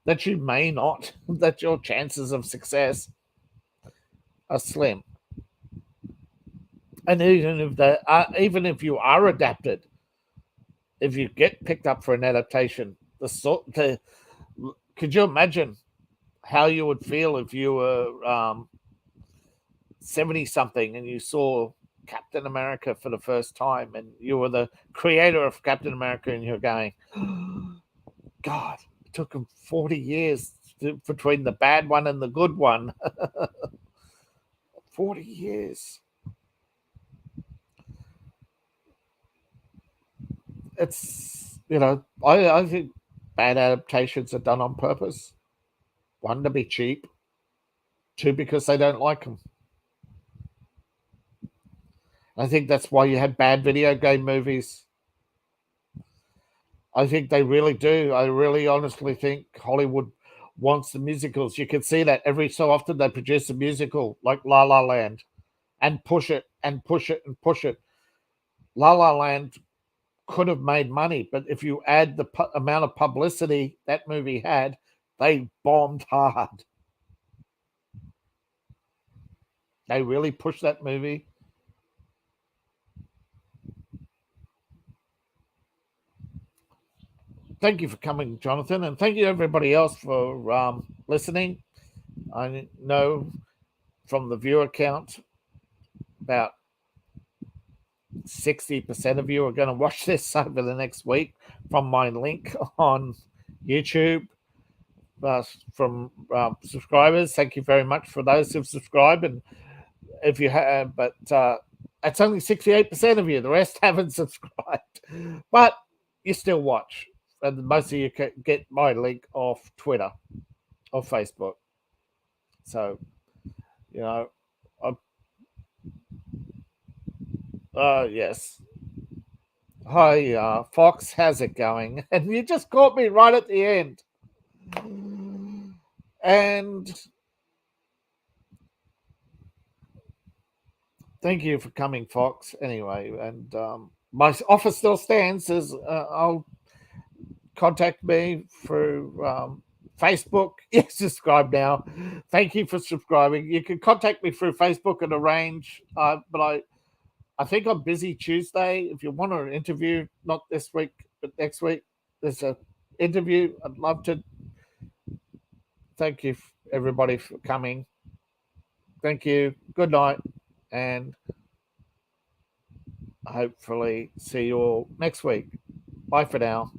that you may not, that your chances of success are slim. And even if you are adapted, if you get picked up for an adaptation, could you imagine how you would feel if you were 70 something and you saw Captain America for the first time and you were the creator of Captain America and you're going, God, it took him 40 years between the bad one and the good one. 40 years. It's, I think bad adaptations are done on purpose. One, to be cheap. Two, because they don't like them. I think that's why you had bad video game movies. I think they really do. I really honestly think Hollywood wants the musicals. You can see that every so often they produce a musical like La La Land and push it and push it and push it. La La Land could have made money, but if you add the amount of publicity that movie had, they bombed hard. They really pushed that movie. Thank you for coming, Jonathan, and thank you everybody else for listening. I know from the viewer count, about 60% of you are going to watch this over the next week from my link on YouTube. From subscribers, thank you very much for those who've subscribed. And if you have, but it's only 68% of you. The rest haven't subscribed, but you still watch. And most of you can get my link off Twitter or Facebook. So, you know, yes. Hi, Fox, how's it going? And you just caught me right at the end. And thank you for coming, Fox. Anyway, and my offer still stands. I'll contact me through Facebook. Yes, subscribe now. Thank you for subscribing. You can contact me through Facebook and arrange. But I think I'm busy Tuesday. If you want an interview, not this week, but next week, there's an interview. I'd love to. Thank you, everybody, for coming. Thank you. Good night. And hopefully see you all next week. Bye for now.